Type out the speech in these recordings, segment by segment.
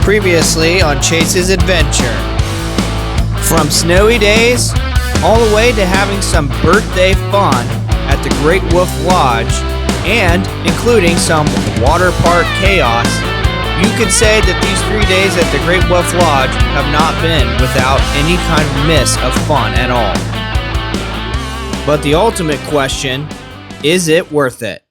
Previously on Chase's Adventure. From snowy days, all the way to having some birthday fun at the Great Wolf Lodge, and including some water park chaos, you could say that these 3 days at the Great Wolf Lodge have not been without any kind of miss of fun at all. But the ultimate question, is it worth it?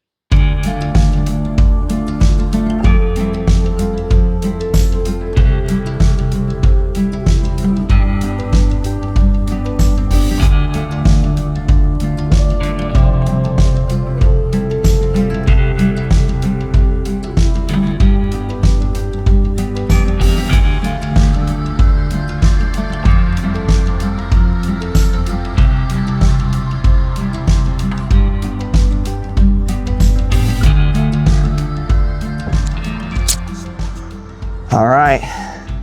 All right,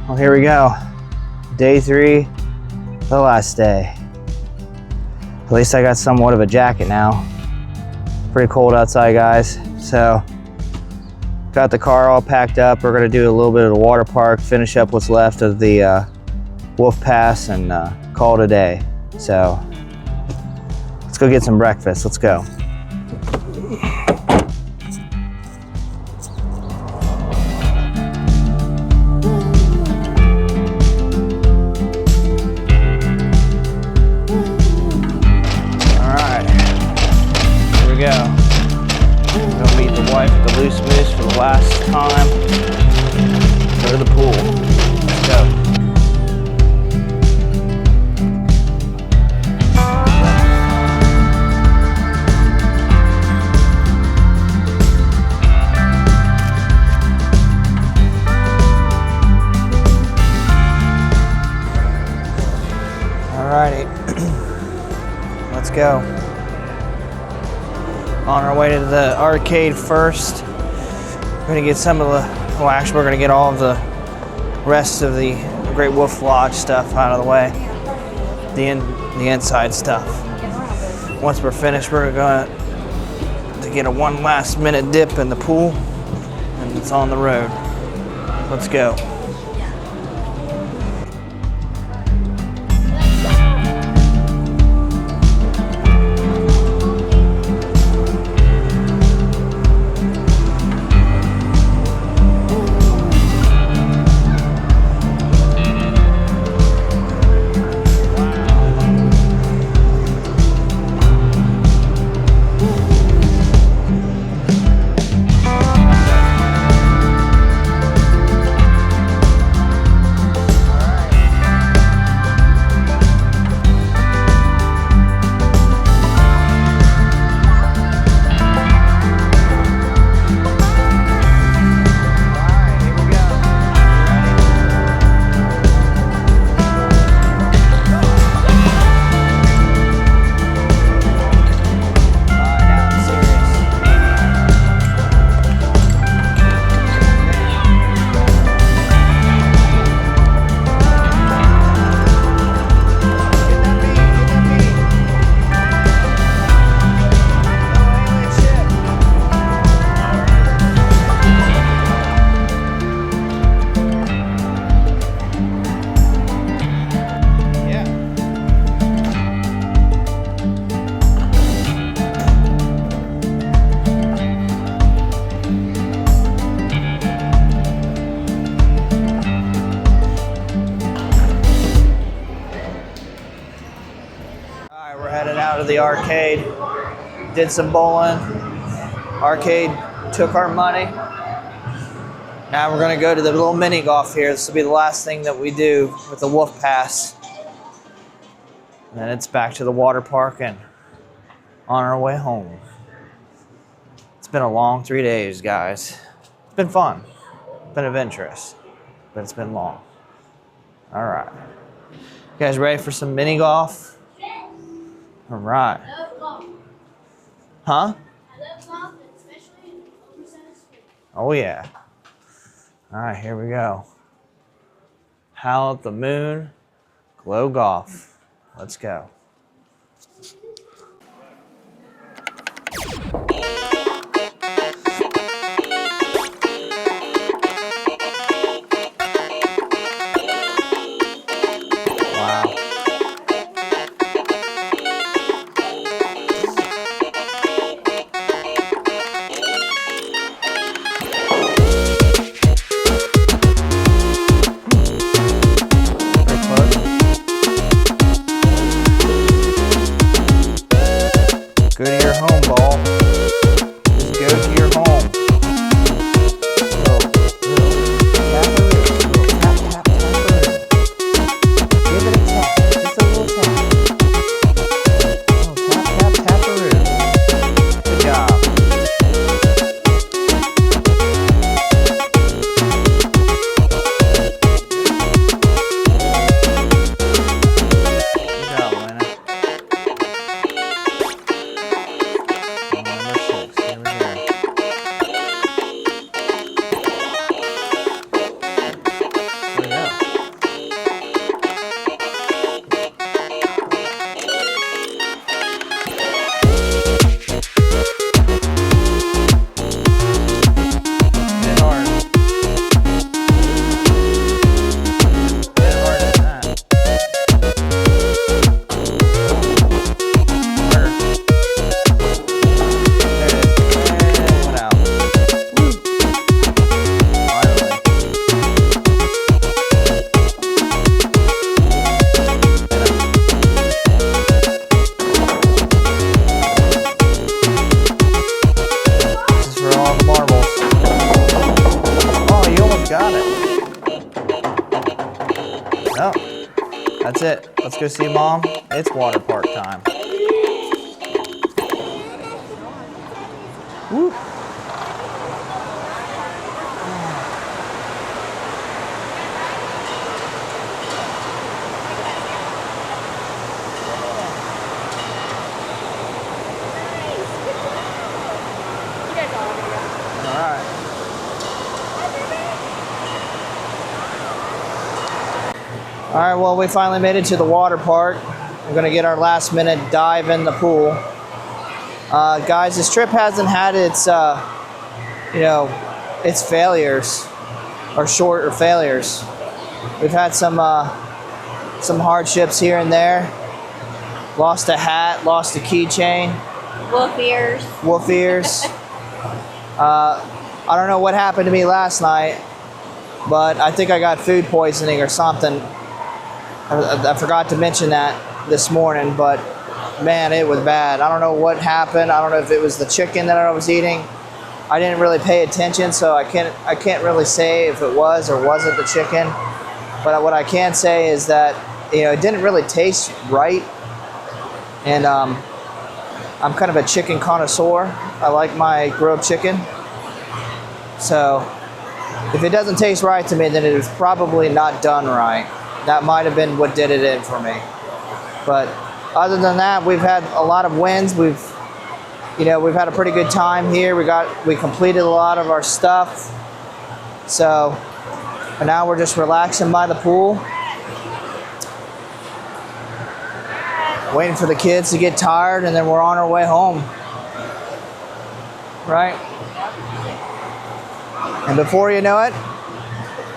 well, here we go. Day 3, the last day. At least I got somewhat of a jacket now. Pretty cold outside, guys. So, got the car all packed up. We're gonna do a little bit of the water park, finish up what's left of the Wolf Pass, and call it a day. So, let's go get some breakfast. Let's go. Gonna meet the wife at the Loose Moose for the last time. Go to the pool. Let's go. Alrighty. Let's go. On our way to the arcade first. We're gonna get some of the, well, actually we're gonna get all of the rest of the Great Wolf Lodge stuff out of the way. The inside stuff. Once we're finished, we're going to get a one last minute dip in the pool, and it's on the road. Let's go. Out of the arcade, did some bowling. Arcade took our money. Now we're gonna go to the little mini golf here. This will be the last thing that we do with the Wolf Pass. And then it's back to the water park and on our way home. It's been a long 3 days, guys. It's been fun, been adventurous, but it's been long. All right, you guys ready for some mini golf? All right. I love golf. Huh? I love golf, especially in oversized screen. Oh yeah. All right, here we go. Howl at the Moon, Glow Golf. Let's go. That's it. Let's go see Mom. It's water park time. Woo. All right, well, we finally made it to the water park. We're gonna get our last minute dive in the pool. Guys, this trip hasn't had its, its failures, or short or failures. We've had some hardships here and there. Lost a hat, lost a keychain. Wolf ears. Wolf ears. I don't know what happened to me last night, but I think I got food poisoning or something. I forgot to mention that this morning, but man, it was bad. I don't know what happened. I don't know if it was the chicken that I was eating. I didn't really pay attention, so I can't really say if it was or wasn't the chicken. But what I can say is that it didn't really taste right, and I'm kind of a chicken connoisseur. I like my grilled chicken, so if it doesn't taste right to me, then it was probably not done right. That might have been what did it in for me. But other than that, we've had a lot of wins. We've had a pretty good time here. We completed a lot of our stuff. So now we're just relaxing by the pool, waiting for the kids to get tired, and then we're on our way home. Right? And before you know it,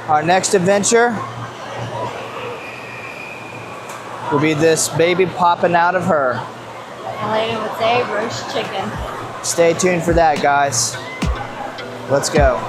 our next adventure will be this baby popping out of her. And later would say roast chicken. Stay tuned for that, guys. Let's go.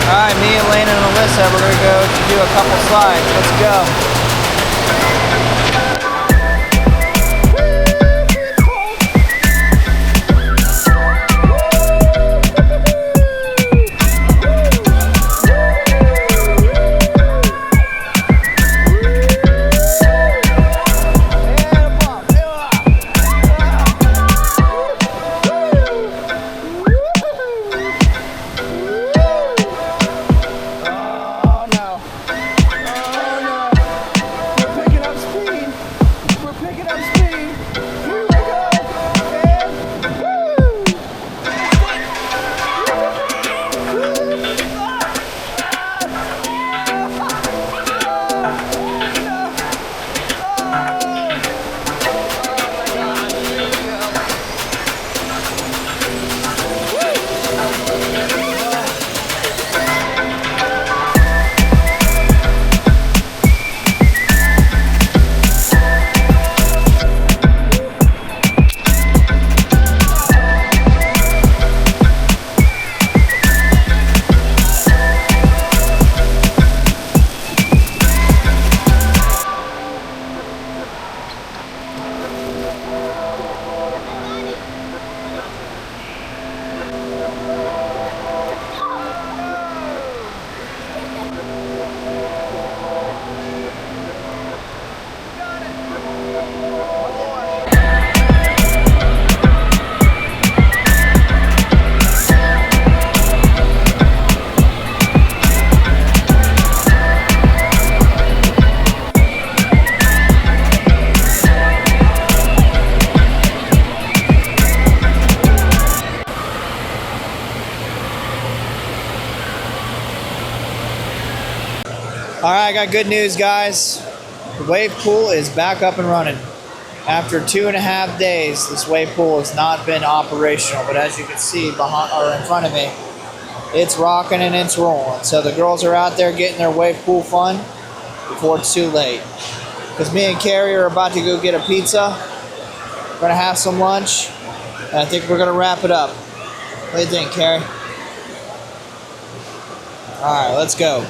All right, me, Elaine, and Alyssa, we're gonna go do a couple slides. Let's go. All right, I got good news, guys. The wave pool is back up and running. After 2.5 days, this wave pool has not been operational, but as you can see behind or in front of me, it's rocking and it's rolling. So the girls are out there getting their wave pool fun before it's too late. Because me and Carrie are about to go get a pizza. We're gonna have some lunch, I think we're gonna wrap it up. What do you think, Carrie? All right, let's go.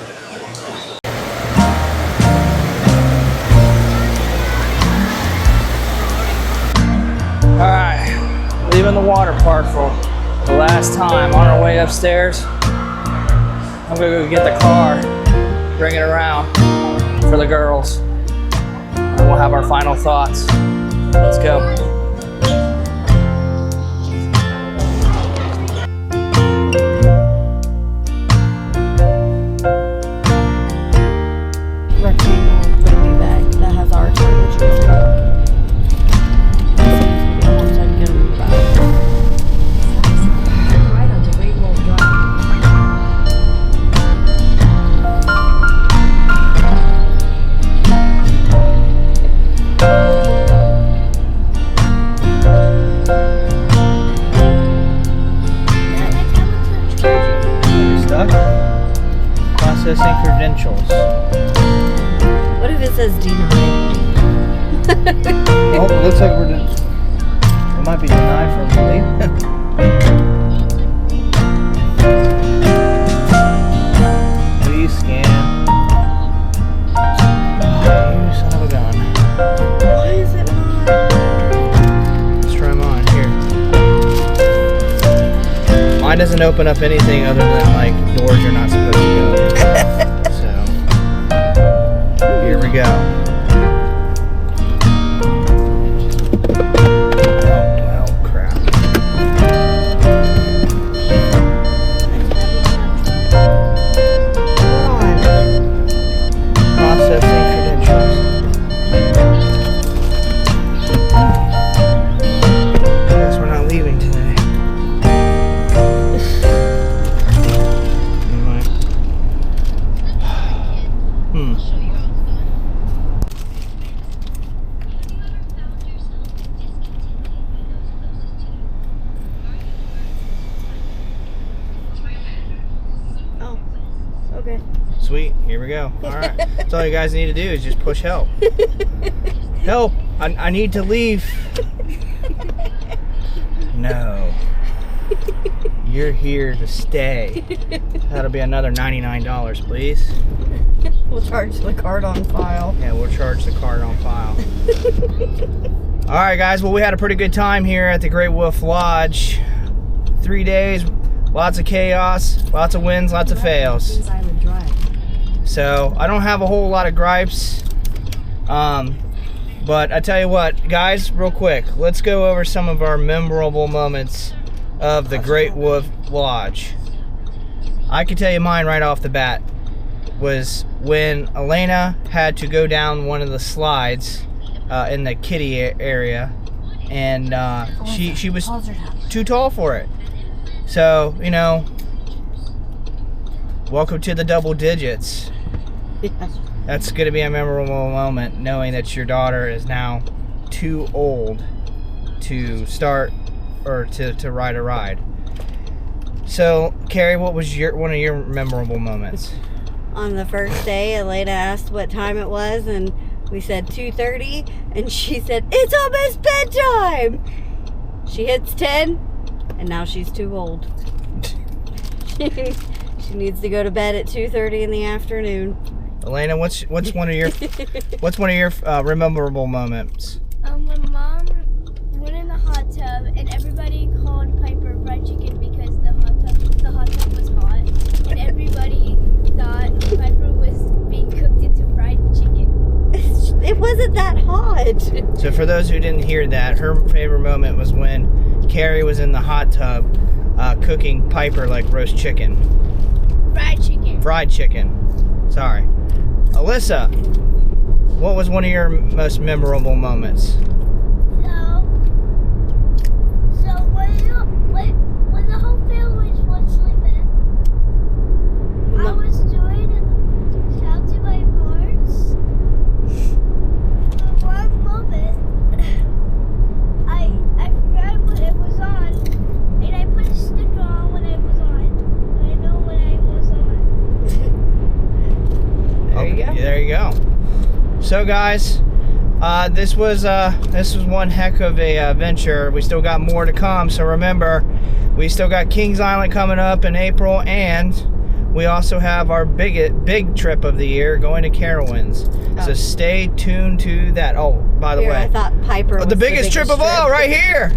All right, leaving the water park for the last time. On our way upstairs, I'm gonna go get the car, bring it around for the girls, and we'll have our final thoughts. Let's go. Rectangle baby bag that has our temperature. Right onto Great Wolf Drive. Stuck? Processing credentials. What if it says denied? Oh, it looks like it might be denied for relief. Please scan. Oh, you son of a gun. Why is it not? Let's try mine here. Mine doesn't open up anything other than like doors you're not supposed to go. So here we go. Oh crap. Processing credentials. I guess we're not leaving today. Never mind. Oh, okay. Sweet, here we go. All right. That's all you guys need to do is just push help. Help! I need to leave. No. You're here to stay. That'll be another $99, please. We'll charge the card on file. Yeah, we'll charge the card on file. All right, guys. Well, we had a pretty good time here at the Great Wolf Lodge. 3 days, lots of chaos, lots of wins, lots of fails. Island Drive. So I don't have a whole lot of gripes. But I tell you what, guys, real quick, let's go over some of our memorable moments of the Great Wolf Lodge. I can tell you mine right off the bat was when Elena had to go down one of the slides in the kiddie area, and she was too tall for it. So, you know, welcome to the double digits. Yes. That's going to be a memorable moment, knowing that your daughter is now too old to start or to ride a ride. So, Carrie, what was one of your memorable moments? On the first day, Elena asked what time it was, and we said 2:30, and she said, "It's almost bedtime!" She hits 10, and now she's too old. She needs to go to bed at 2:30 in the afternoon. Elena, what's one of your memorable moments? When Mom went in the hot tub and everybody called Piper fried chicken because the hot tub was hot, and everybody thought Piper was being cooked into fried chicken. It wasn't that hot. So for those who didn't hear that, her favorite moment was when Carrie was in the hot tub cooking Piper like roast chicken. Fried chicken. Fried chicken. Sorry. Alyssa, what was one of your most memorable moments? So when the whole family was sleeping, I was doing counting my cards. For one moment, I forgot what it was on, and I put a sticker on when it was on, and I know when I was on. There you go. So guys, This was one heck of a venture. We still got more to come. So remember, we still got Kings Island coming up in April, and we also have our big trip of the year going to Carowinds. Oh. So stay tuned to that. Oh, by the Here, way, I thought Piper was the biggest trip of all, right here.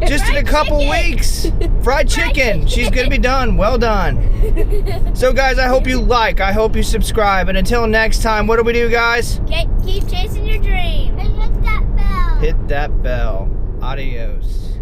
Just in a couple weeks. Fried chicken. She's gonna be done. Well done. So guys, I hope you like. I hope you subscribe. And until next time, what do we do, guys? Keep chasing your dream. And hit that bell. Hit that bell. Adios.